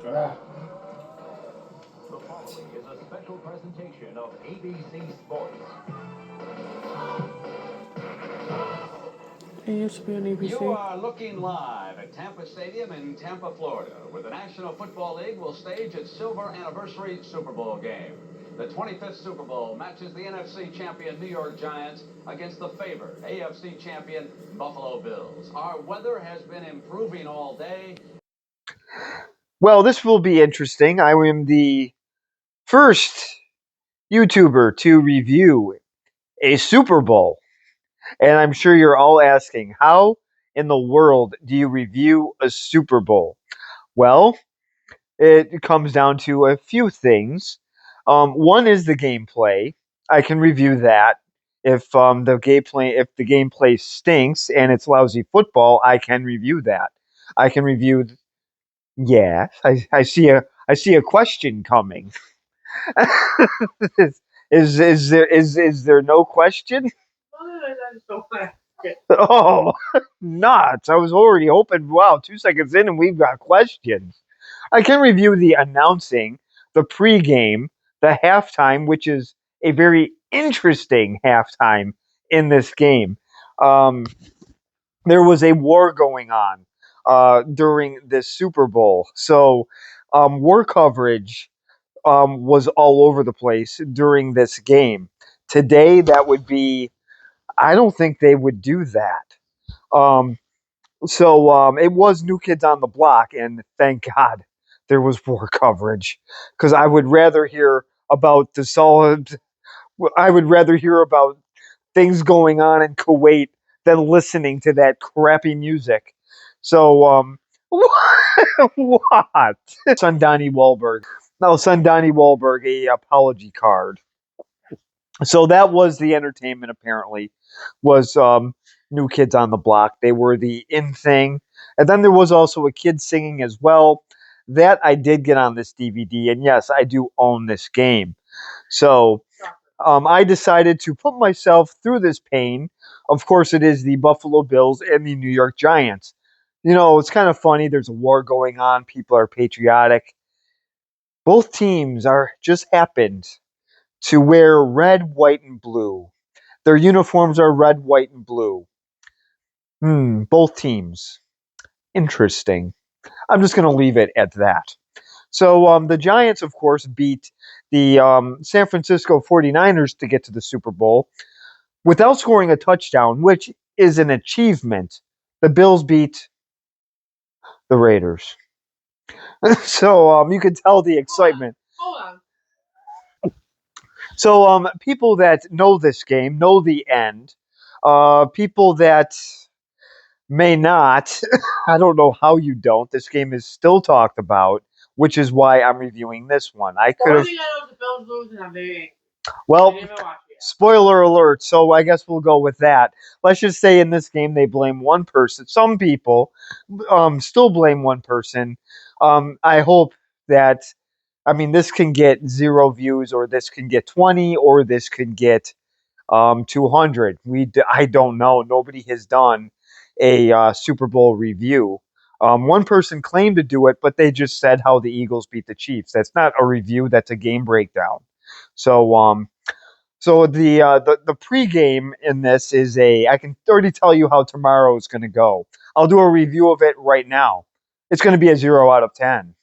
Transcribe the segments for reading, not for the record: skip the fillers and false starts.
Ah. The following is a special presentation of ABC Sports. It used to be on ABC. You are looking live at Tampa Stadium in Tampa, Florida, where the National Football League will stage its silver anniversary Super Bowl game. The 25th Super Bowl matches the NFC champion New York Giants against the favored AFC champion Buffalo Bills. Our weather has been improving all day. Well, this will be interesting. I am the first YouTuber to review a Super Bowl. And I'm sure you're all asking, how in the world do you review a Super Bowl? Well, it comes down to a few things. One is the gameplay. I can review that. If the gameplay stinks and it's lousy football, I can review that. I can review. Yeah, I see a question coming. is there no question? Oh, nuts! I was already hoping. Wow, 2 seconds in and we've got questions. I can review the announcing, the pregame, the halftime, which is a very interesting halftime in this game. Um, there was a war going on during this Super Bowl, so war coverage was all over the place during this game. Today, that would be, I don't think they would do that. So it was New Kids on the Block, and thank God there was war coverage because I would rather hear about the solid. I would rather hear about things going on in Kuwait than listening to that crappy music. So what? Son Donnie Wahlberg. No, son Donnie Wahlberg a apology card. So that was the entertainment. Apparently, was New Kids on the Block. They were the in thing, and then there was also a kid singing as well. That I did get on this DVD, and yes, I do own this game. So I decided to put myself through this pain. Of course, it is the Buffalo Bills and the New York Giants. You know, it's kind of funny. There's a war going on. People are patriotic. Both teams are just happened to wear red, white, and blue. Their uniforms are red, white, and blue. Both teams. Interesting. I'm just going to leave it at that. So the Giants, of course, beat the San Francisco 49ers to get to the Super Bowl without scoring a touchdown, which is an achievement. The Bills beat the Raiders. So you can tell the excitement. Hold on. So people that know this game know the end. People that may not, I don't know how you don't. This game is still talked about, which is why I'm reviewing this one. I could have. I know the Bills lose, and I'm very angry. Well, I didn't watch it yet. spoiler alert. So I guess we'll go with that. Let's just say in this game they blame one person. Some people still blame one person. I hope that. I mean, this can get 0 views, or this can get 20, or this can get 200. I don't know. Nobody has done a Super Bowl review. One person claimed to do it, but they just said how the Eagles beat the Chiefs. That's not a review. That's a game breakdown. So the pregame in this is a. I can already tell you how tomorrow is going to go. I'll do a review of it right now. It's going to be a 0 out of 10.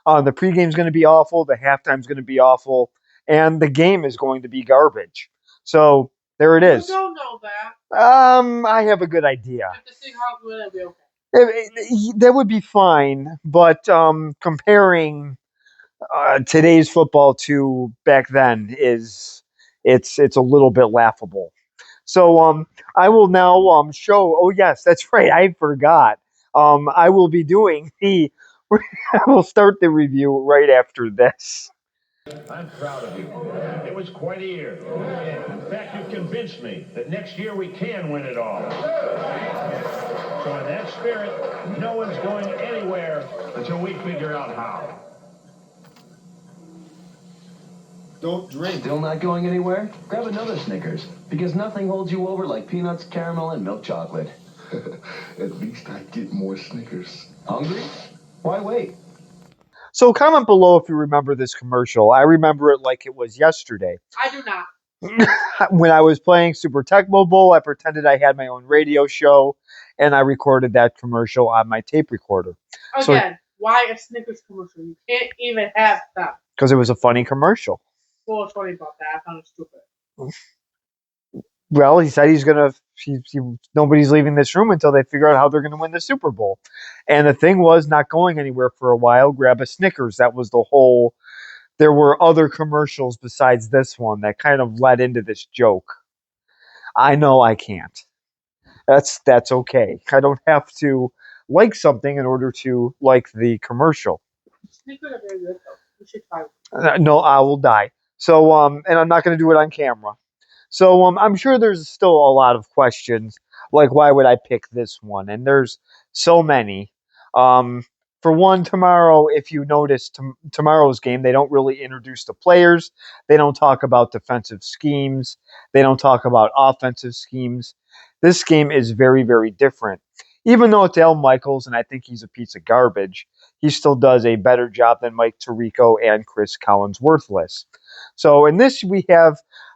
The pregame is going to be awful. The halftime is going to be awful, and the game is going to be garbage. So there it is. You don't know that. I have a good idea. If the Seahawks win, it'll be okay. That would be fine, but comparing today's football to back then is it's a little bit laughable. So I will now show. Oh yes, that's right. I forgot. I will be doing the. I will start the review right after this. I'm proud of you. It was quite a year. In fact, you convinced me that next year we can win it all. So in that spirit, no one's going anywhere until we figure out how. Don't drink. Still not going anywhere? Grab another Snickers, because nothing holds you over like peanuts, caramel, and milk chocolate. At least I get more Snickers. Hungry? Why wait? So comment below if you remember this commercial. I remember it like it was yesterday. I do not. When I was playing Super Tecmo Bowl, I pretended I had my own radio show, and I recorded that commercial on my tape recorder. Again, why a Snickers commercial? You can't even have that. Because it was a funny commercial. What was funny about that? I found it stupid. Well, he said he's gonna. Nobody's leaving this room until they figure out how they're gonna win the Super Bowl. And the thing was, not going anywhere for a while. Grab a Snickers. That was the whole. There were other commercials besides this one that kind of led into this joke. I know I can't. That's okay. I don't have to like something in order to like the commercial. Snickers are very good though. You should try one. No, I will die. So and I'm not going to do it on camera. So I'm sure there's still a lot of questions, like why would I pick this one? And there's so many. For one, tomorrow, if you notice tomorrow's game, they don't really introduce the players. They don't talk about defensive schemes. They don't talk about offensive schemes. This game is very, very different. Even though it's Al Michaels, and I think he's a piece of garbage, he still does a better job than Mike Tirico and Chris Collinsworthless. So in this,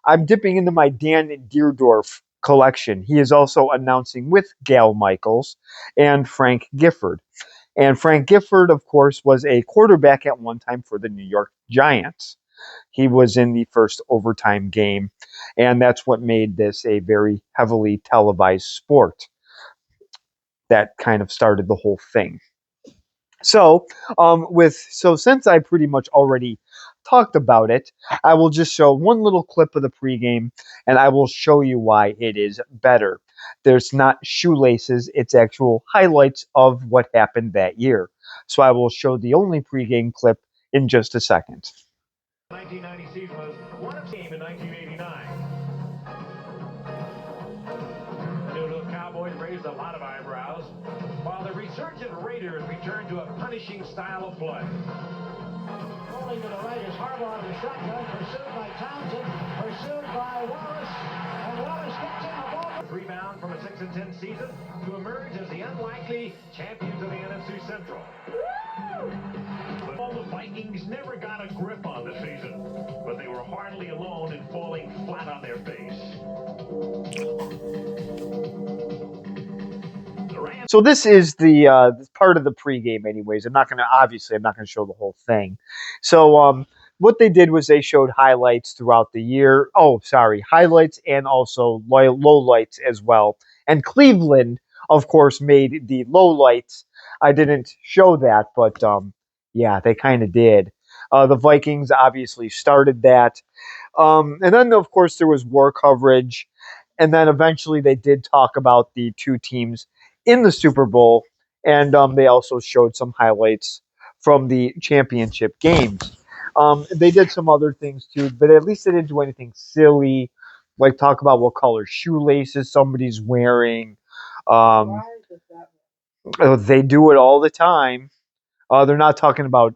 I'm dipping into my Dan Deerdorf collection. He is also announcing with Gal Michaels and Frank Gifford. And Frank Gifford, of course, was a quarterback at one time for the New York Giants. He was in the first overtime game, and that's what made this a very heavily televised sport. That kind of started the whole thing. So, since I pretty much already talked about it, I will just show one little clip of the pregame, and I will show you why it is better. There's not shoelaces; it's actual highlights of what happened that year. So I will show the only pregame clip in just a second. 1990 season was one of game in 1989. The New Look Cowboys raised a lot of eyebrows, while the resurgent Raiders returned to a punishing style of play. Rolling to the right is Harbaugh in the shotgun, pursued by Townsend, pursued by Wallace, and Wallace gets in the ball. Rebound from a 6-10 season to emerge as the unlikely champions of the NFC Central. But all the Vikings never got a grip on the season, but they were hardly alone in falling flat on their face. So this is the part of the pregame, anyways. I'm not going to show the whole thing. So what they did was they showed highlights throughout the year. Oh, sorry, highlights and also lowlights as well. And Cleveland, of course, made the lowlights. I didn't show that, but yeah, they kind of did. The Vikings obviously started that. And then, of course, there was war coverage. And then eventually they did talk about the two teams in the Super Bowl. And they also showed some highlights from the championship games. They did some other things too, but at least they didn't do anything silly, like talk about what color shoelaces somebody's wearing. Why does that They do it all the time. They're not talking about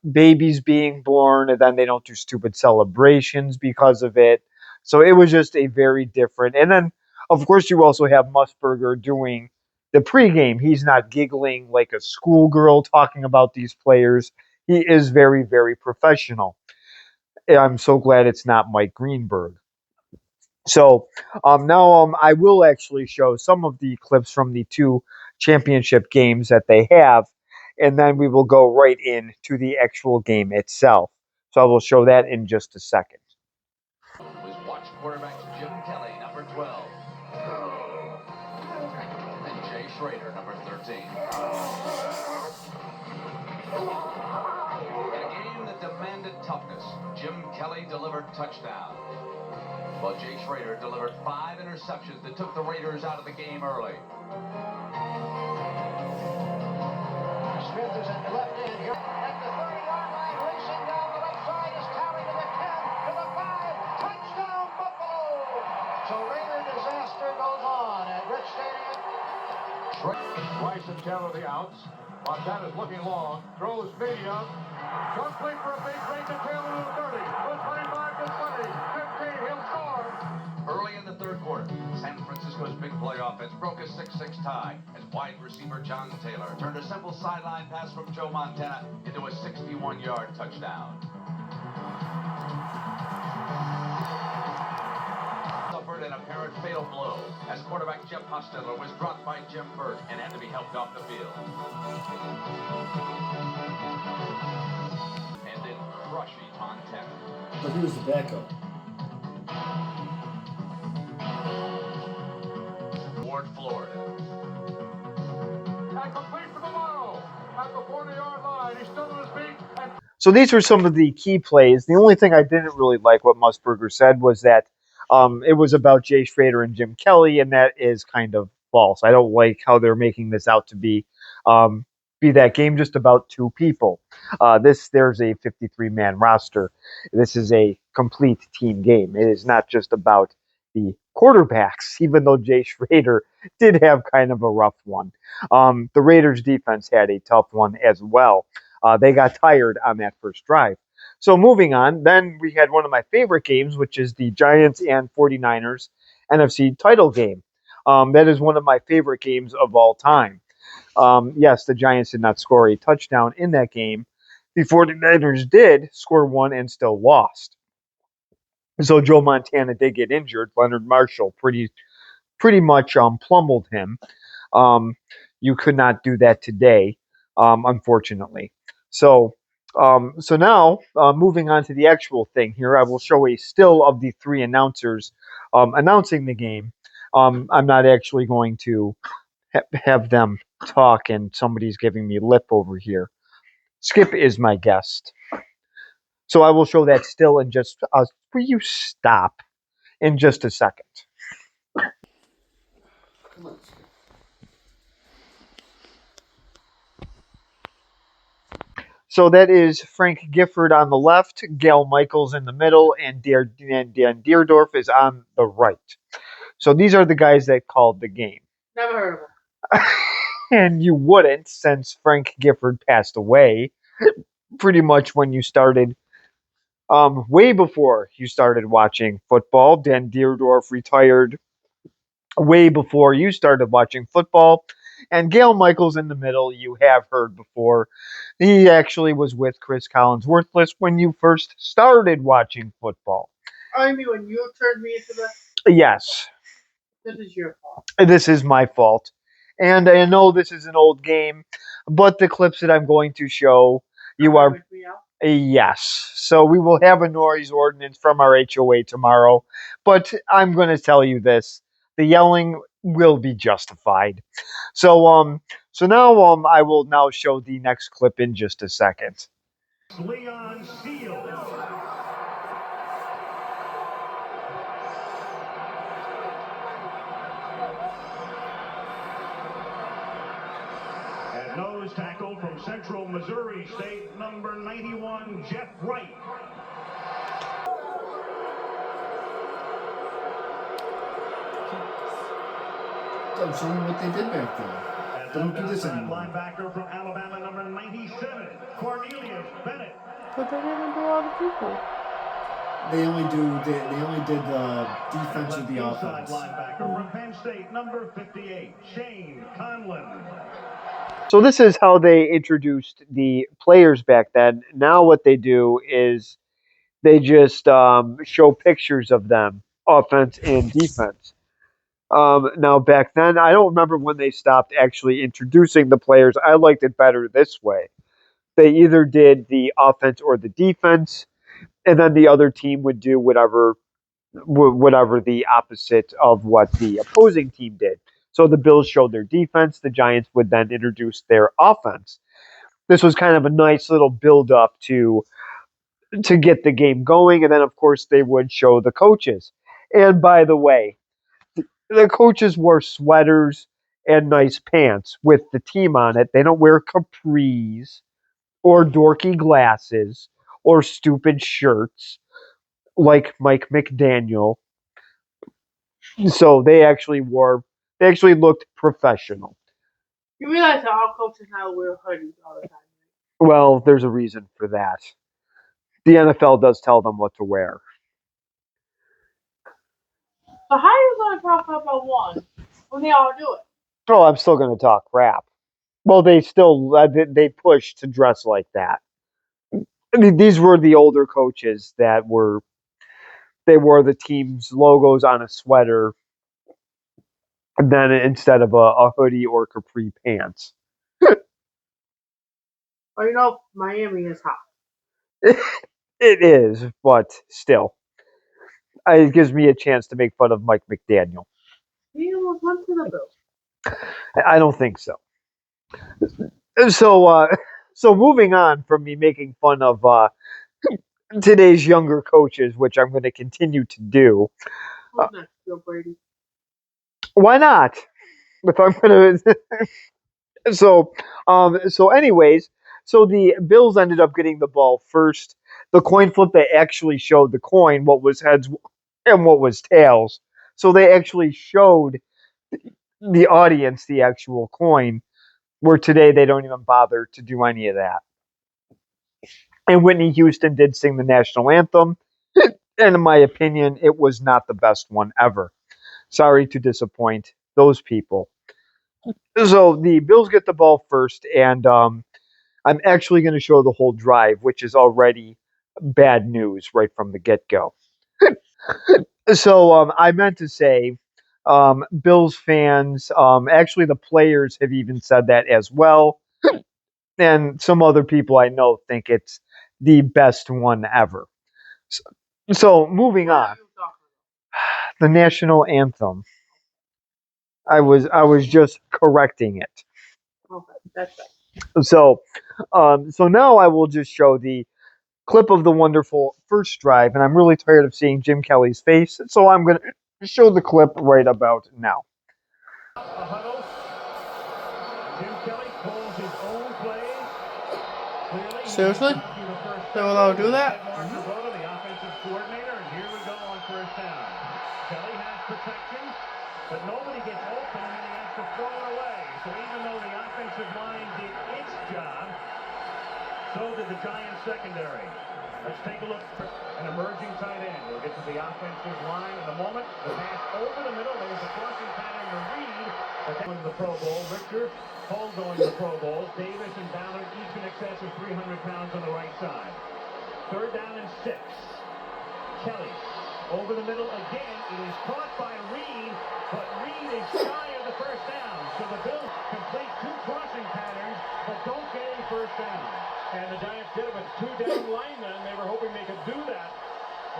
babies being born, and then they don't do stupid celebrations because of it. So it was just a very different. And then, of course, you also have Musburger doing the pregame. He's not giggling like a schoolgirl talking about these players. He is very, very professional. I'm so glad it's not Mike Greenberg. So now I will actually show some of the clips from the two championship games that they have, and then we will go right into the actual game itself. So I will show that in just a second. Was watch quarterbacks Jim Kelly, number 12, and Jay Schrader, number 13. In a game that demanded toughness, Jim Kelly delivered touchdowns, while Jay Schrader delivered 5 interceptions that took the Raiders out of the game early. Smith is at the left end here. At the 30-yard line, racing down the left side is Kelly to the 10, to the 5. Touchdown, Buffalo! So Raider disaster goes on at Rich Stadium. Rice and Taylor the outs. Montana's looking long. Throws medium. Complete for a big break to Taylor to the 30. To 25 to 20. 15. He'll score. Early in the third quarter, San Francisco's big play offense broke a 6-6 tie as wide receiver John Taylor turned a simple sideline pass from Joe Montana into a 61-yard touchdown. Suffered an apparent fatal blow as quarterback Jeff Hostetler was dropped by Jim Burke and had to be helped off the field. And then crushing Montana. But he was the backup. Ward, Florida. Tackle complete for the Morrow at the 40-yard line. He's still on his feet. So these were some of the key plays. The only thing I didn't really like what Musburger said was that it was about Jay Schrader and Jim Kelly, and that is kind of false. I don't like how they're making this out to be that game just about two people. There's a 53-man roster. This is a complete team game. It is not just about the quarterbacks, even though Jay Schrader did have kind of a rough one. The Raiders defense had a tough one as well. They got tired on that first drive. So moving on, then we had one of my favorite games, which is the Giants and 49ers NFC title game. That is one of my favorite games of all time. Yes, the Giants did not score a touchdown in that game. The 49ers did score one and still lost. So Joe Montana did get injured. Leonard Marshall pretty much pummeled him. You could not do that today, unfortunately. So now, moving on to the actual thing here, I will show a still of the three announcers announcing the game. I'm not actually going to have them talk, and somebody's giving me lip over here. Skip is my guest. So I will show that still in just, will you stop in just a second? Come on. So that is Frank Gifford on the left, Gail Michaels in the middle, and Dan Deerdorf is on the right. So these are the guys that called the game. Never heard of him. And you wouldn't, since Frank Gifford passed away pretty much when you started, way before you started watching football. Dan Deerdorf retired way before you started watching football. And Gail Michaels in the middle, you have heard before. He actually was with Chris Collinsworthless when you first started watching football. Oh, you mean when you turned me into this? Yes. This is your fault. This is my fault. And I know this is an old game, but the clips that I'm going to show, you are... With me out? Yes. So we will have a noise ordinance from our HOA tomorrow. But I'm going to tell you this. The yelling will be justified. So now I will now show the next clip in just a second. Leon Seal. And nose tackle from Central Missouri State, number 91, Jeff Wright. Don't show me what they did back there. Don't do this anymore. Linebacker from Alabama, number 97, Cornelius Bennett. But they didn't do all the people. They only did the defense of the Inside offense. linebacker from Penn State, number 58, Shane Conlon. So this is how they introduced the players back then. Now what they do is they just show pictures of them, offense and defense. Now back then, I don't remember when they stopped actually introducing the players. I liked it better this way. They either did the offense or the defense, and then the other team would do whatever the opposite of what the opposing team did. So the Bills showed their defense. The Giants would then introduce their offense. This was kind of a nice little build-up to get the game going, and then, of course, they would show the coaches. And by the way, the coaches wore sweaters and nice pants with the team on it. They don't wear capris or dorky glasses or stupid shirts like Mike McDaniel. So they actually looked professional. You realize that all coaches now wear hoodies all the time. Well, there's a reason for that. The NFL does tell them what to wear. So how are you going to talk about one when they all do it? Oh, I'm still going to talk crap. Well, they pushed to dress like that. I mean, these were the older coaches that they wore the team's logos on a sweater, and then instead of a hoodie or capri pants. Or Miami is hot. It is, but still, it gives me a chance to make fun of Mike McDaniel. He almost went to the Bills. I don't think so. So moving on from me making fun of today's younger coaches, which I'm going to continue to do. Who's next? Joe Brady. Why not? If I'm going to, so anyways, so the Bills ended up getting the ball first. The coin flip, they actually showed the coin, what was heads and what was tails. So they actually showed the audience the actual coin. Where today they don't even bother to do any of that. And Whitney Houston did sing the national anthem. And in my opinion, it was not the best one ever. Sorry to disappoint those people. So the Bills get the ball first, and I'm actually going to show the whole drive, which is already bad news right from the get go. So I meant to say, Bills fans, actually the players have even said that as well. And some other people I know think it's the best one ever. So moving on, the national anthem. I was just correcting it. Okay, that's right. So now I will just show the clip of the wonderful first drive, and I'm really tired of seeing Jim Kelly's face, so I'm gonna show the clip right about now. A huddle. Jim Kelly calls his own plays. Clearly, Seriously? They will all do that? Mark Kubota, the offensive coordinator, and here we go on first down. Kelly has protection, but nobody gets open, and then he has to throw it away. So even though the offensive line did its job, so did the Giants secondary. Let's take a look for an emerging tight end. We'll get to the offensive line in a moment. The pass over the middle. There was a crossing pattern to Reed. But that went to the Pro Bowl. Richter, Hull going to the Pro Bowl. Davis and Ballard each in excess of 300 pounds on the right side. Third down and 6. Kelly over the middle again. It is caught by Reed, but Reed is shy of the first down. So the Bills complete 2 crossing patterns, but don't get any first down. And the Giants did it with 2 down linemen. They were hoping they could do that.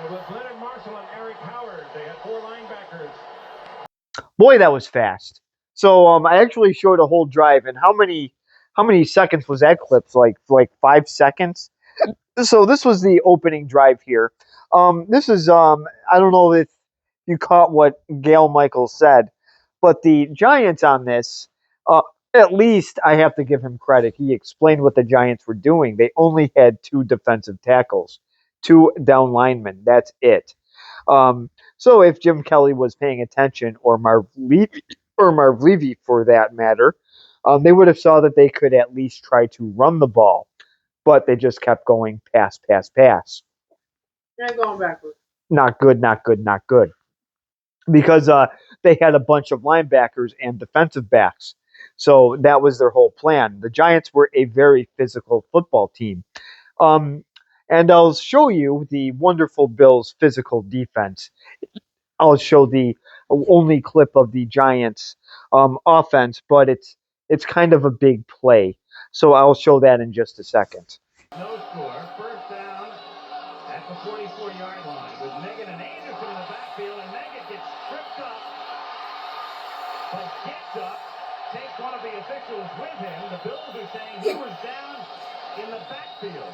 It was Leonard Marshall and Eric Howard. They had 4 linebackers. Boy, that was fast. So I actually showed a whole drive, and how many seconds was that clip? Like 5 seconds. So this was the opening drive here. This is I don't know if you caught what Gail Michaels said, but the Giants on this, at least I have to give him credit. He explained what the Giants were doing. They only had 2 defensive tackles, 2 down linemen. That's it. So if Jim Kelly was paying attention, or Marv Levy for that matter, they would have saw that they could at least try to run the ball, but they just kept going pass, pass, pass. They're going backwards. Not good, not good, not good. Because they had a bunch of linebackers and defensive backs. So that was their whole plan. The Giants were a very physical football team. And I'll show you the wonderful Bills' physical defense. I'll show the only clip of the Giants' offense, but it's kind of a big play. So I'll show that in just a second. No score. First down at the 44-yard line with Megan and Anderson in the backfield, and Megan gets tripped up, but gets up, takes one of the officials with him. The Bills are saying he was down in the backfield.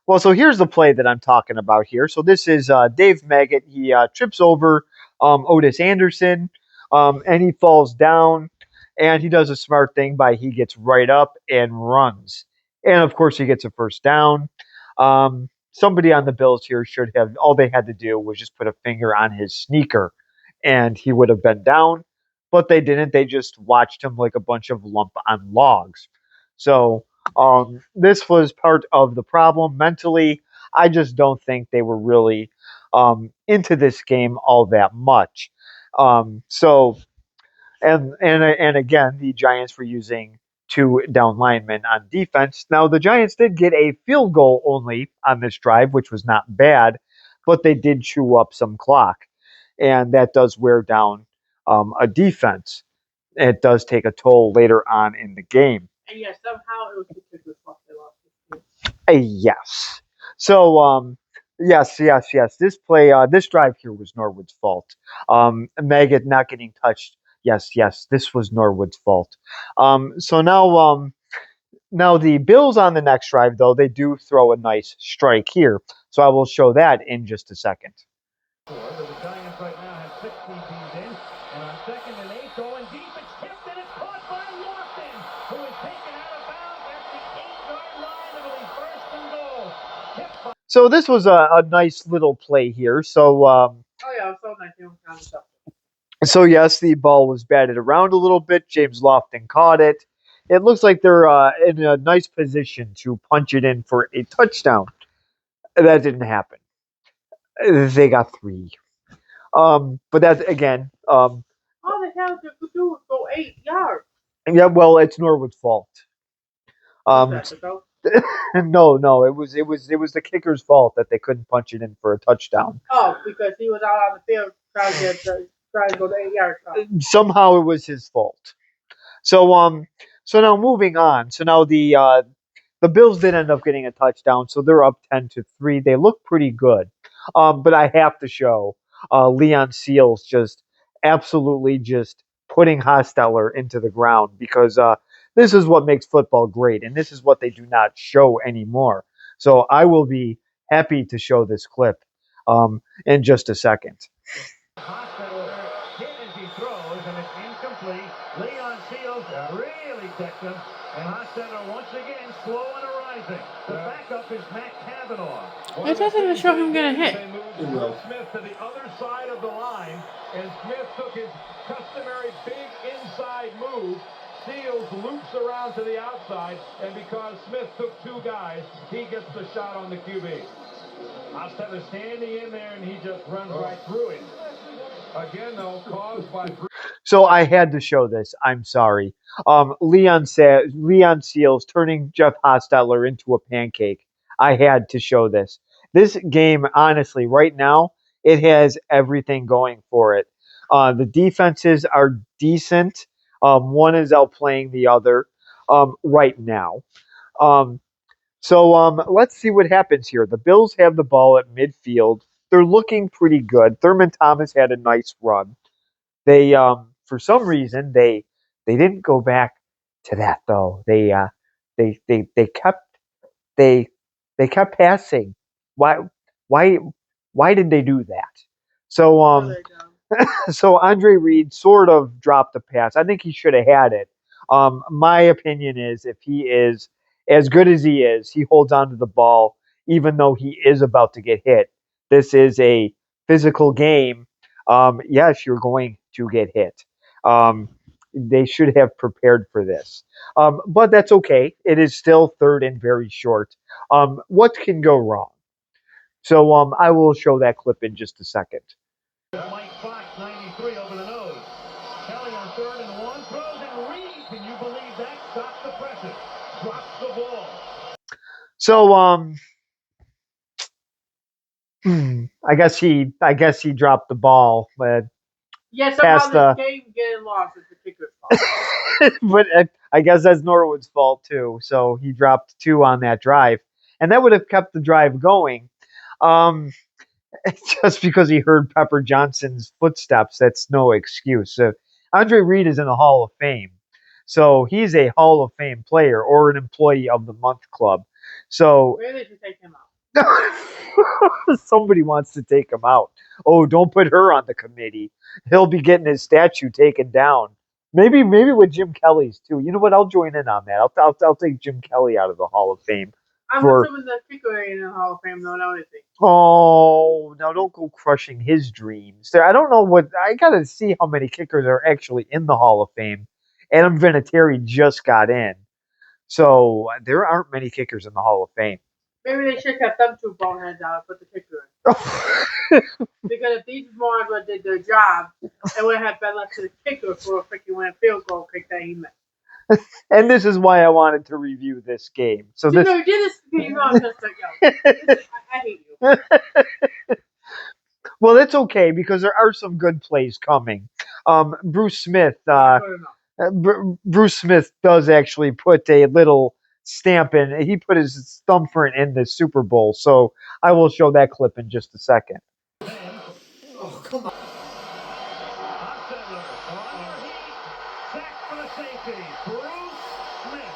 Well, so here's the play that I'm talking about here. So this is Dave Meggett. He trips over Otis Anderson, and he falls down. And he does a smart thing by he gets right up and runs. And, of course, he gets a first down. Somebody on the Bills here should have – all they had to do was just put a finger on his sneaker, and he would have been down. But they didn't. They just watched him like a bunch of lump on logs. So this was part of the problem mentally. I just don't think they were really into this game all that much. So and again, the Giants were using two down linemen on defense. Now the Giants did get a field goal only on this drive, which was not bad, but they did chew up some clock, and that does wear down a defense. It does take a toll later on in the game. And yeah, somehow it was the Kickers' fault they lost this game. Yes. So yes. This drive here was Norwood's fault. Maggot not getting touched. Yes. This was Norwood's fault. So now the Bills on the next drive, though, they do throw a nice strike here. So I will show that in just a second. The Giants right now have 6 DBs in, and on 2nd and 8, going deep, it's tipped and it's caught by Lofton, who is taken out of bounds at the 8-yard line. It'll be 1st and goal. Tipped by So this was a nice little play here. So Oh yeah, it was so nice. He was kind of stuff. So yes, the ball was batted around a little bit. James Lofton caught it. It looks like they're in a nice position to punch it in for a touchdown. That didn't happen. They got 3. But that again, All the hell they could do was go 8 yards. yeah. Well, it's Norwood's fault. That's so. No, it was the kicker's fault that they couldn't punch it in for a touchdown. Oh, because he was out on the field trying to go to 8 yards. Somehow it was his fault. So now moving on. So now the Bills did end up getting a touchdown, so they're up 10-3. They look pretty good. But I have to show Leon Seals just absolutely just putting Hostetler into the ground because this is what makes football great, and this is what they do not show anymore. So I will be happy to show this clip in just a second. Hostetler hit as he throws, and it's incomplete. Leon Seals really decked him, and Hostetler once again slow and arising. The backup is Matt Cavanaugh. It doesn't even show him getting hit. They moved Will Smith to the other side of the line, and Smith took his customary big inside move. Seals loops around to the outside, and because Smith took 2 guys, he gets the shot on the QB. Hostetler standing in there, and he just runs right through him. Again, though, caused by... So I had to show this. I'm sorry. Leon Seals turning Jeff Hostetler into a pancake. I had to show this. This game, honestly, right now, it has everything going for it. The defenses are decent. One is outplaying the other right now. So let's see what happens here. The Bills have the ball at midfield. They're looking pretty good. Thurman Thomas had a nice run. They for some reason they didn't go back to that though. They kept passing. Why did they do that? So so Andre Reed sort of dropped the pass. I think he should have had it. My opinion is if he is as good as he is, he holds on to the ball even though he is about to get hit. This is a physical game. Yes, you're going to get hit. They should have prepared for this. But that's okay. It is still 3rd and very short. What can go wrong? So I will show that clip in just a second. Mike Fox, 93 over the nose. Kelly on 3rd and 1, throws and Reed. Can you believe that? Stops the pressure. Drops the ball. So I guess he dropped the ball, but Yeah, past somehow this game getting lost is the Kickers' fault. but I guess that's Norwood's fault too. So he dropped 2 on that drive, and that would have kept the drive going. Just because he heard Pepper Johnson's footsteps, that's no excuse. Andre Reed is in the Hall of Fame, so he's a Hall of Fame player or an employee of the month club. So Where did you take him out? somebody wants to take him out. Oh, don't put her on the committee. He'll be getting his statue taken down. Maybe with Jim Kelly's too. You know what? I'll join in on that. I'll take Jim Kelly out of the Hall of Fame. I'm assuming the kicker ain't in the Hall of Fame, though, not anything. Oh, now don't go crushing his dreams. I don't know what I gotta see how many kickers are actually in the Hall of Fame. Adam Vinatieri just got in, so there aren't many kickers in the Hall of Fame. Maybe they should have kept them two boneheads out and put the kicker in. Because if these morons would have did their job, it would have been left to the kicker for a freaking win field goal kick that he missed. And this is why I wanted to review this game. So You this know, you did this game on just like, yo, I hate you. well, it's okay because there are some good plays coming. Bruce Smith, Bruce Smith does actually put a little stamp in. He put his thumbprint in the Super Bowl, so I will show that clip in just a second. Oh, come on. Hostetler under heat. Sacked for the safety. Bruce Smith.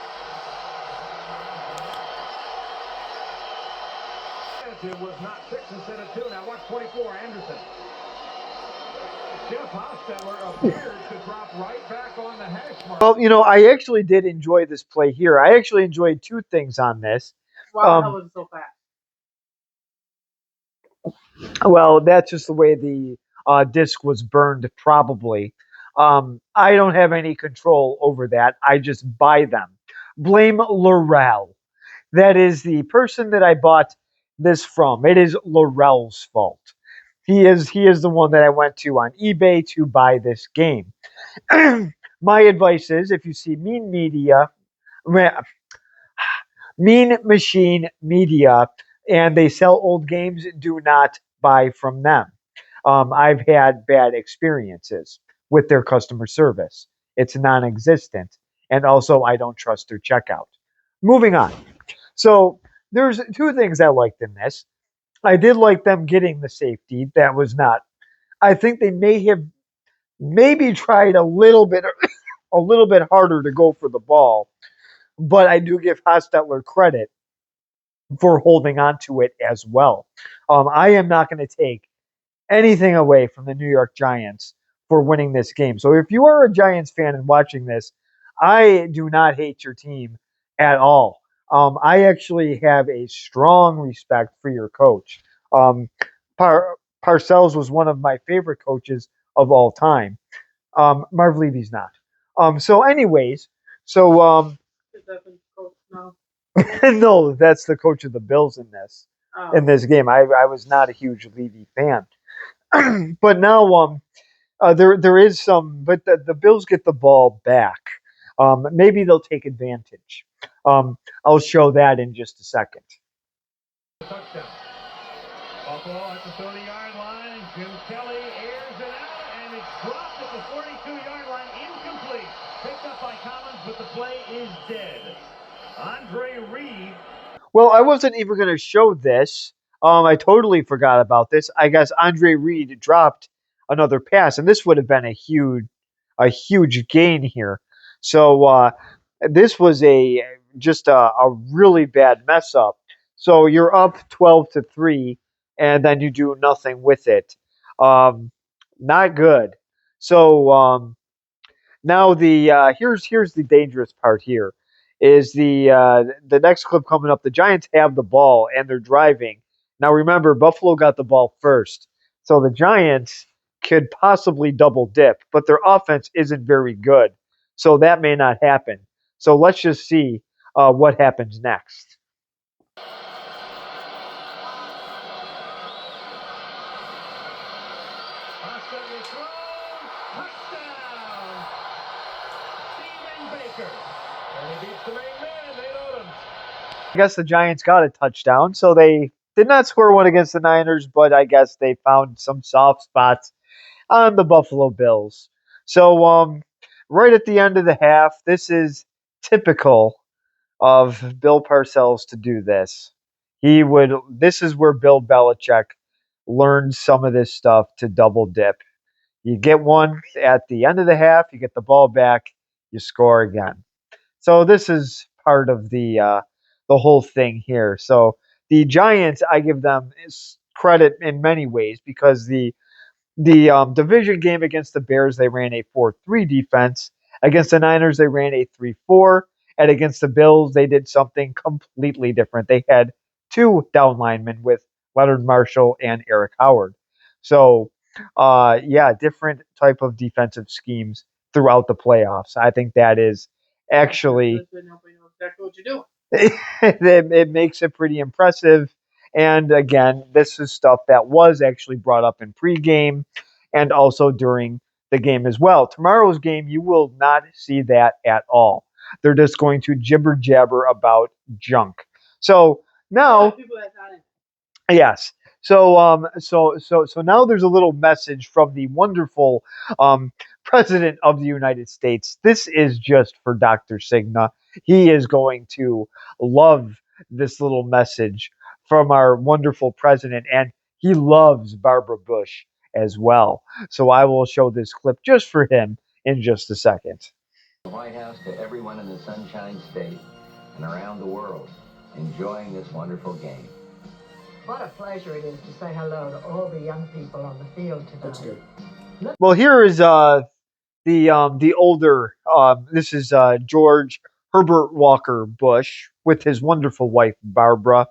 It was not 6 instead of 2. Now watch 24, Anderson. Jeff Hostetler appeared to drop right back on the hash mark. Well, you know, I actually did enjoy this play here. I actually enjoyed two things on this. Wow, that was so fast. Well, that's just the way the disc was burned, probably. I don't have any control over that. I just buy them. Blame Laurel. That is the person that I bought this from. It is Laurel's fault. He is the one that I went to on eBay to buy this game. My advice is, if you see Mean Machine Media, and they sell old games, do not buy from them. I've had bad experiences with their customer service. It's non-existent. And also, I don't trust their checkout. Moving on. So there's two things I liked in this. I did like them getting the safety. That was not. I think they may have maybe tried a little bit harder to go for the ball, but I do give Hostetler credit for holding on to it as well. I am not going to take anything away from the New York Giants for winning this game. So if you are a Giants fan and watching this, I do not hate your team at all. I actually have a strong respect for your coach. Parcells was one of my favorite coaches of all time. Marv Levy's not. Anyways, no, that's the coach of the Bills in this game. I was not a huge Levy fan. But now there is some, but the Bills get the ball back. Maybe they'll take advantage. I'll show that in just a second. Touchdown. Buffalo at the 30-yard line. Jim Kelly airs it out, and it's dropped at the 42-yard line. Incomplete. Picked up by Collins, but the play is dead. Andre Reed. Well, I wasn't even going to show this. I totally forgot about this. I guess Andre Reed dropped another pass, and this would have been a huge gain here. So this was just a really bad mess up. So you're up 12-3, and then you do nothing with it. Not good. So now here's the dangerous part here. Is the next clip coming up? The Giants have the ball and they're driving. Now remember, Buffalo got the ball first, so the Giants could possibly double dip, but their offense isn't very good, so that may not happen. So let's just see what happens next. I guess the Giants got a touchdown, so they did not score one against the Niners, but I guess they found some soft spots on the Buffalo Bills. So right at the end of the half, this is typical of Bill Parcells to do this. This is where Bill Belichick learned some of this stuff to double dip. You get one at the end of the half, you get the ball back, you score again. So this is part of the whole thing here. So the Giants, I give them credit in many ways because the division game against the Bears, they ran a 4-3 defense. Against the Niners, they ran a 3-4. And against the Bills, they did something completely different. They had two down linemen with Leonard Marshall and Eric Howard. So, different type of defensive schemes throughout the playoffs. I think that is actually Nobody knows exactly what you're doing. it makes it pretty impressive. And again, this is stuff that was actually brought up in pregame and also during the game as well. Tomorrow's game, you will not see that at all. They're just going to jibber jabber about junk. So now, People that's not in. yes. So now there's a little message from the wonderful President of the United States. This is just for Dr. Signa. He is going to love this little message from our wonderful president, and he loves Barbara Bush as well. So I will show this clip just for him in just a second. The White House to everyone in the Sunshine State and around the world enjoying this wonderful game. What a pleasure it is to say hello to all the young people on the field today. That's good. Well, here is the older. This is George Herbert Walker Bush with his wonderful wife Barbara,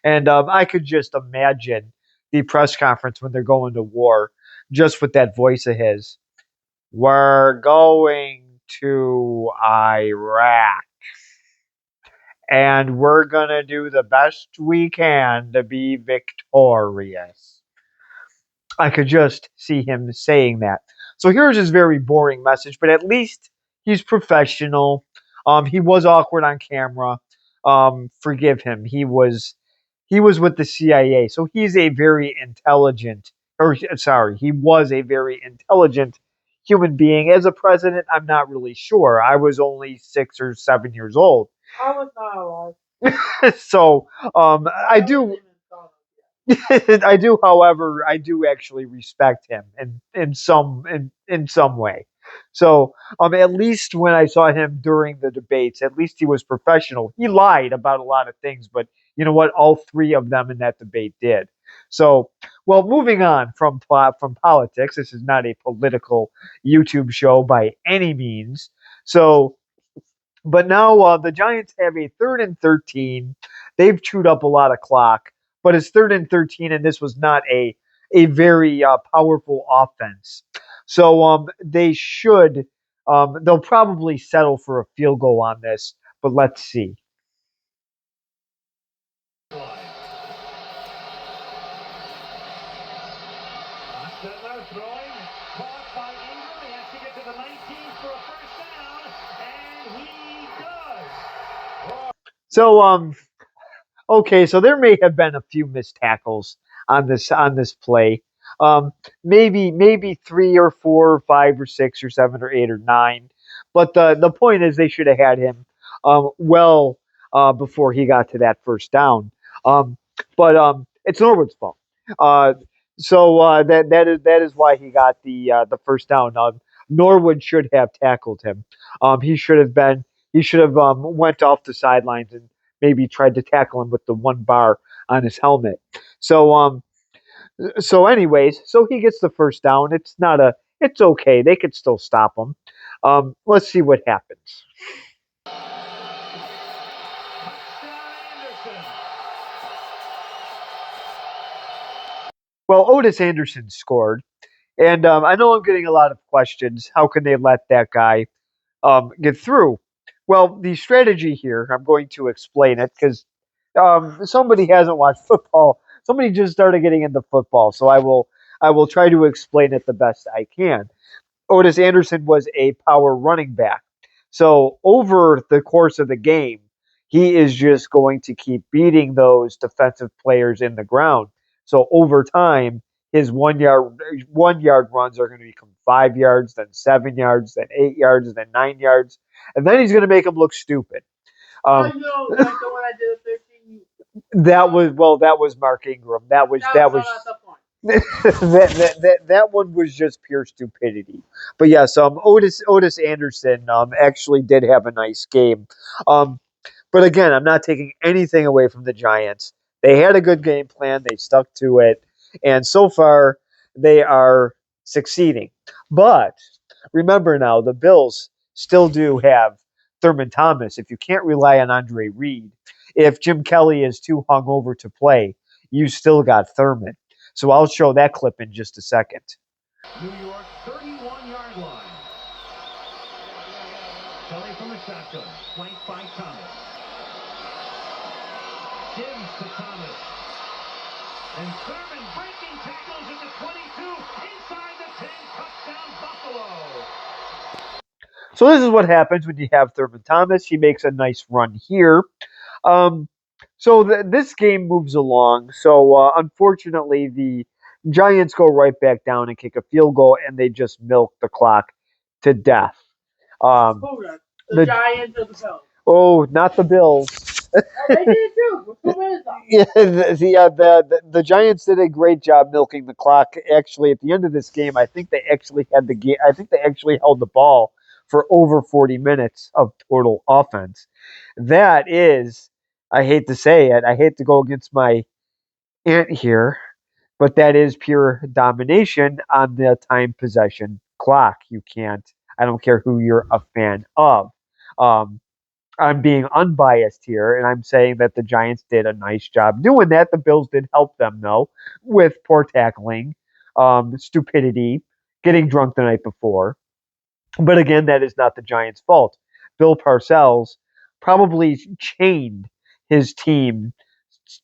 and I could just imagine the press conference when they're going to war, just with that voice of his. We're going to Iraq, and we're gonna do the best we can to be victorious. I could just see him saying that. So here's his very boring message, but at least he's professional. He was awkward on camera. Forgive him. He was with the CIA, so he's a very intelligent. Or sorry, he was a very intelligent human being. As a president, I'm not really sure. I was only 6 or 7 years old, I was not alive. so I do. I do, however, I do actually respect him in some way. So at least when I saw him during the debates, at least he was professional. He lied about a lot of things, but you know what? All three of them in that debate did. So, well, moving on from politics. This is not a political YouTube show by any means. So, but now the Giants have a 3rd and 13. They've chewed up a lot of clock, but it's 3rd and 13, and this was not a very powerful offense. So they should they'll probably settle for a field goal on this, but let's see. Ostetler throwing, caught by Ingram. He has to get to the 19 for a first down, and he does. So okay, so there may have been a few missed tackles on this play. Maybe 3 or 4 or 5 or 6 or 7 or 8 or 9. But the point is they should have had him well before he got to that first down. But it's Norwood's fault. So that is why he got the first down. Norwood should have tackled him. He should have went off the sidelines and maybe tried to tackle him with the one bar on his helmet. So anyways, so he gets the first down. It's okay. They could still stop him. Let's see what happens. Well, Otis Anderson scored, and I know I'm getting a lot of questions. How can they let that guy get through? Well, the strategy here, I'm going to explain it because somebody hasn't watched football. Somebody just started getting into football, so I will try to explain it the best I can. Otis Anderson was a power running back. So over the course of the game, he is just going to keep beating those defensive players in the ground. So over time, his 1 yard runs are going to become 5 yards, then 7 yards, then 8 yards, then 9 yards, and then he's going to make them look stupid. I know, like the one I did at 13. That was Mark Ingram. That was Not the point. that one was just pure stupidity. But yes, Otis Anderson actually did have a nice game. But again, I'm not taking anything away from the Giants. They had a good game plan. They stuck to it, and so far they are succeeding. But remember now, the Bills still do have Thurman Thomas. If you can't rely on Andre Reed, if Jim Kelly is too hungover to play, you still got Thurman. So I'll show that clip in just a second. New York 31-yard line. Kelly from the shotgun, flanked by Thomas. Gives to Thomas. And Thurman breaking tackles at the 22. Inside the 10. Touchdown Buffalo. So this is what happens when you have Thurman Thomas. He makes a nice run here. So this game moves along. So unfortunately, the Giants go right back down and kick a field goal, and they just milk the clock to death. Who does? The the- Giants or the Bills? Oh, not the Bills. Oh, they did it too. With 2 minutes left. Yeah, the Giants did a great job milking the clock. Actually, at the end of this game, I think they actually had the game. I think they actually held the ball for over 40 minutes of total offense. That is, I hate to say it, I hate to go against my aunt here, but that is pure domination on the time possession clock. You can't. I don't care who you're a fan of. Um, I'm being unbiased here, and I'm saying that the Giants did a nice job doing that. The Bills did help them, though, with poor tackling, stupidity, getting drunk the night before. But again, that is not the Giants' fault. Bill Parcells probably chained his team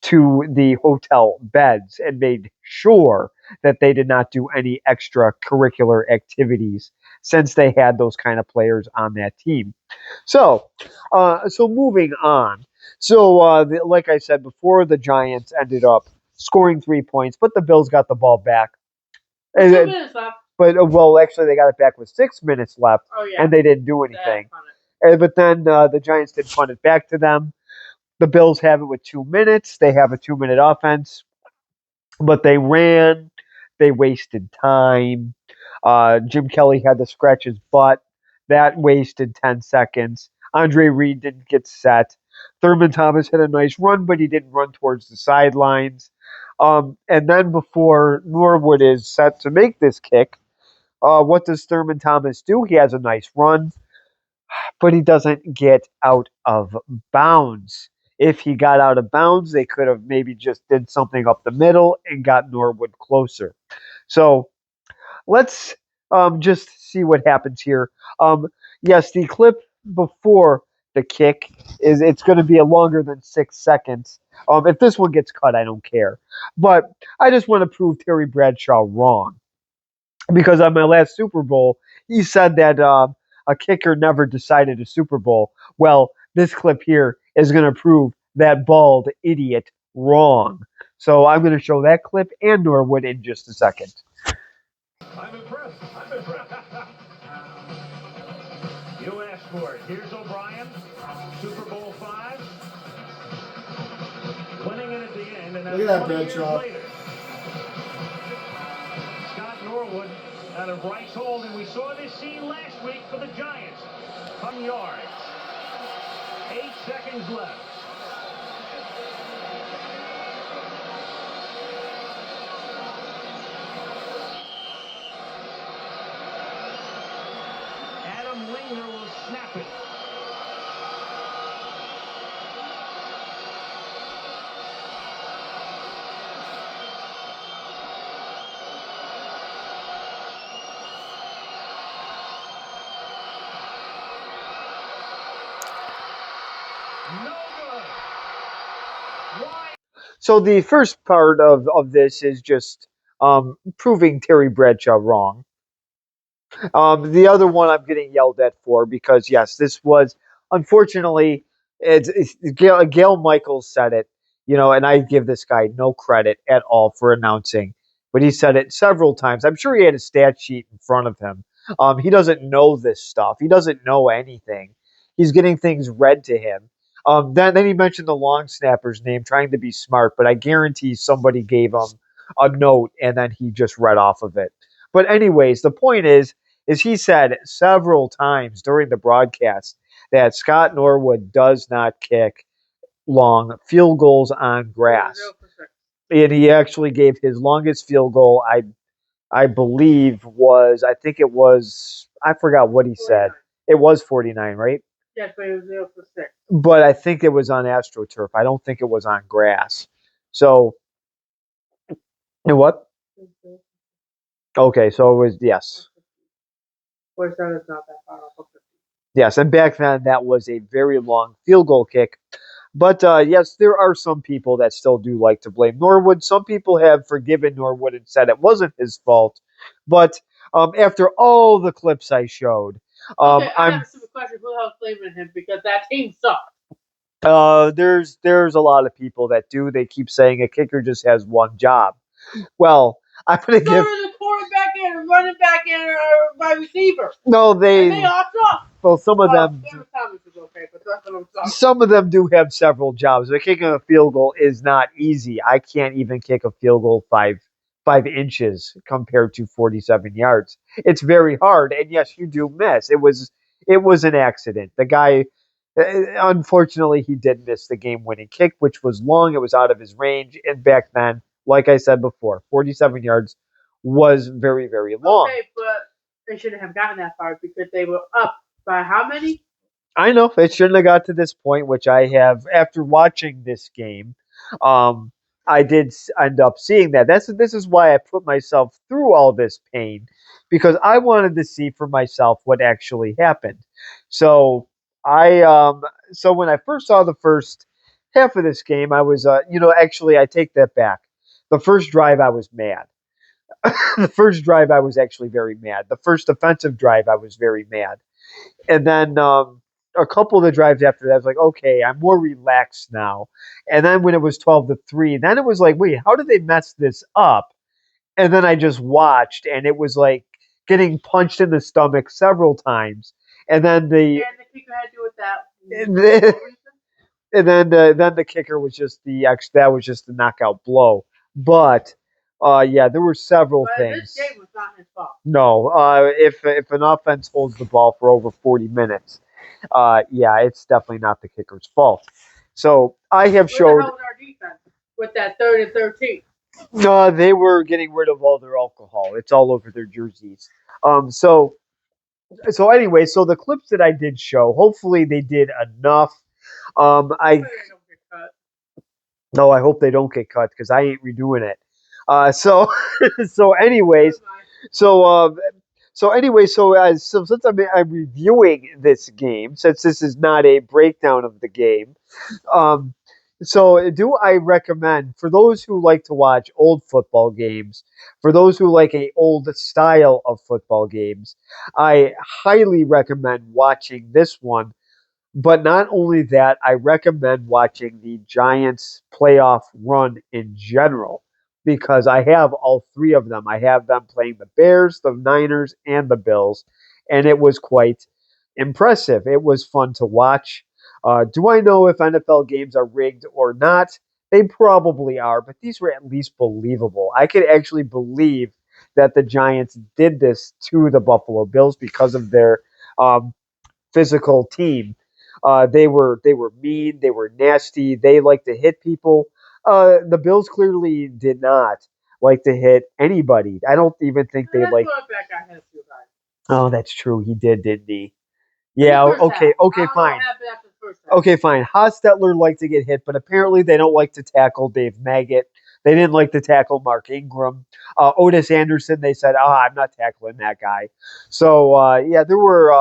to the hotel beds and made sure that they did not do any extracurricular activities since they had those kind of players on that team. So moving on. So, like I said before, the Giants ended up scoring 3 points, but the Bills got the ball back. With 2 minutes left. But well, actually, they got it back with 6 minutes left, Oh, yeah. and they didn't do anything. But then the Giants did punt it back to them. The Bills have it with 2 minutes. They have a 2-minute offense, but they ran. They wasted time. Jim Kelly had to scratch his butt. That wasted 10 seconds. Andre Reed didn't get set. Thurman Thomas had a nice run, but he didn't run towards the sidelines. And then before Norwood is set to make this kick, what does Thurman Thomas do? He has a nice run, but he doesn't get out of bounds. If he got out of bounds, they could have maybe just did something up the middle and got Norwood closer. So let's just see what happens here. Yes, the clip before the kick it's going to be a longer than 6 seconds. If this one gets cut, I don't care. But I just want to prove Terry Bradshaw wrong. Because on my last Super Bowl, he said that a kicker never decided a Super Bowl. Well, this clip here is going to prove that bald idiot wrong. So I'm going to show that clip and Norwood in just a second. I'm impressed. You asked for it. Here's O'Brien, Super Bowl V, winning it at the end. And Look at that, 20 years Bradshaw. later, Scott Norwood out of Rice Hold, and we saw this scene last week for the Giants. 100 yards. 8 seconds left. Adam Lingner will snap it. No good. Why? So the first part of this is just proving Terry Bradshaw wrong. The other one I'm getting yelled at for because, yes, this was, unfortunately, Gail Michaels said it, and I give this guy no credit at all for announcing, but he said it several times. I'm sure he had a stat sheet in front of him. He doesn't know this stuff. He doesn't know anything. He's getting things read to him. Then he mentioned the long snapper's name, trying to be smart, but I guarantee somebody gave him a note and then he just read off of it. But anyways, the point is he said several times during the broadcast that Scott Norwood does not kick long field goals on grass. 0%. And he actually gave his longest field goal, I believe, I forgot what he said. It was 49, right? Yes, but it was 0 for 6. But I think it was on AstroTurf. I don't think it was on grass. So, what? Okay, so it was, yes. 47 is not that far off of 50. Yes, and back then that was a very long field goal kick. But yes, there are some people that still do like to blame Norwood. Some people have forgiven Norwood and said it wasn't his fault. But after all the clips I showed, Okay, I have I'm a stupid question. Who the hell's blaming him? Because that team sucked. there's a lot of people that do. They keep saying a kicker just has one job. Well, I'm gonna So give did the quarterback and running back and wide receiver. no. And they all suck. Well, some of Well, them Cameron Thomas is okay, but the rest of them suck. some of them do have several jobs. But kicking a field goal is not easy. I can't even kick a field goal 5 inches compared to 47 yards. It's very hard, and yes, you do miss. It was an accident. The guy, unfortunately, he did miss the game-winning kick, which was long. It was out of his range, and back then, like I said before, 47 yards was very, very long. Okay, but they shouldn't have gotten that far because they were up by how many? I know it shouldn't have got to this point, which I have after watching this game. Um, I did end up seeing that. This is why I put myself through all this pain because I wanted to see for myself what actually happened. So I so when I first saw the first half of this game, I was actually I take that back. The first drive I was mad. The first drive I was actually very mad. The first offensive drive I was very mad. And then a couple of the drives after that, I was like, okay, I'm more relaxed now. And then when it was 12-3, then it was like, wait, how did they mess this up? And then I just watched, and it was like getting punched in the stomach several times. And then the And the kicker had to do with that. and then, and then the kicker was just that was just the knockout blow. But yeah, there were several But things. this game was not his fault. No, if an offense holds the ball for over 40 minutes, yeah, it's definitely not the kicker's fault. So I have Where the showed hell was our defense with that 3rd and 13? they were getting rid of all their alcohol. It's all over their jerseys. So anyway, so the clips that I did show, hopefully they did enough. I Hopefully they don't get cut. No, I hope they don't get cut because I ain't redoing it. So so anyways, Never mind. so since I'm reviewing this game, since this is not a breakdown of the game, um, so do I recommend for those who like to watch old football games, for those who like a old style of football games, I highly recommend watching this one. But not only that, I recommend watching the Giants playoff run in general because I have all three of them. I have them playing the Bears, the Niners, and the Bills, and it was quite impressive. It was fun to watch. Do I know if NFL games are rigged or not? They probably are, but these were at least believable. I could actually believe that the Giants did this to the Buffalo Bills because of their um, physical team. They were mean. They were nasty. They like to hit people. The Bills clearly did not like to hit anybody. I don't even think And they that's like. what that guy has to guys. Oh, that's true. He did, didn't he? In the Yeah. first Okay. half. Okay. I don't know Fine. what happened after the first half. Okay. Fine. Hostetler liked to get hit, but apparently they don't like to tackle Dave Maggot. They didn't like to tackle Mark Ingram. Otis Anderson. They said, I'm not tackling that guy." So yeah, there were.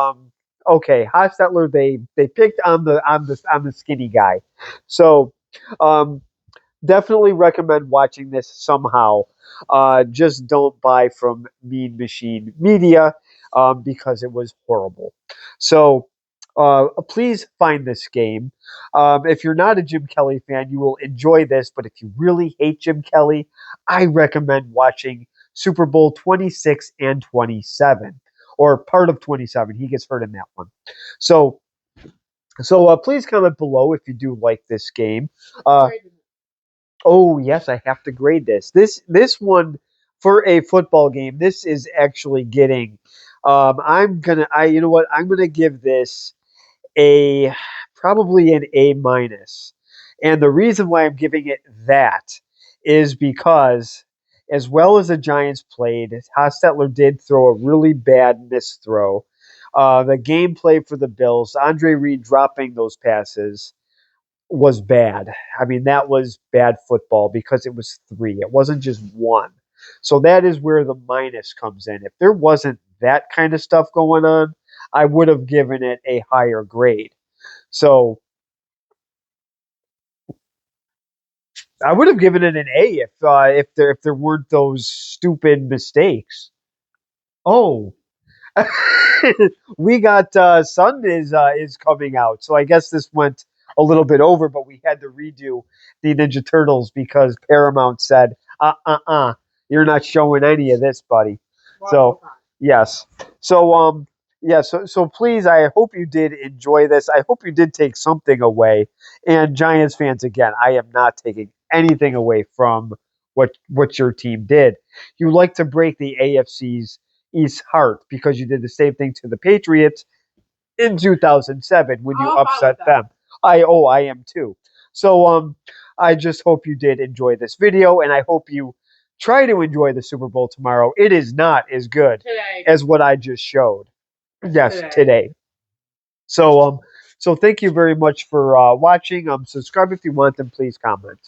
Okay, Hostetler. They picked on the skinny guy. So um, definitely recommend watching this somehow. Just don't buy from Mean Machine Media because it was horrible. So please find this game. If you're not a Jim Kelly fan, you will enjoy this. But if you really hate Jim Kelly, I recommend watching Super Bowl 26 and 27, or part of 27. He gets hurt in that one. So please comment below if you do like this game. Oh yes, I have to grade this. This one for a football game. This is actually getting. You know what? I'm gonna give this a probably an A minus, and the reason why I'm giving it that is because as well as the Giants played, Hostetler did throw a really bad miss throw. The gameplay for the Bills, Andre Reed dropping those passes was bad. I mean, that was bad football because it was three. It wasn't just one. So that is where the minus comes in. If there wasn't that kind of stuff going on, I would have given it a higher grade. So I would have given it an A if there weren't those stupid mistakes. Oh, we got Sun is coming out, so I guess this went a little bit over, but we had to redo the Ninja Turtles because Paramount said, you're not showing any of this, buddy. So yes, so yeah, so please, I hope you did enjoy this. I hope you did take something away. And Giants fans, again, I am not taking anything away from what your team did. You like to break the AFC's East heart because you did the same thing to the Patriots in 2007 when you upset them. I am too. So I just hope you did enjoy this video, and I hope you try to enjoy the Super Bowl tomorrow. It is not as good as what I just showed. Yes, today. So so thank you very much for watching. Subscribe if you want, and please comment.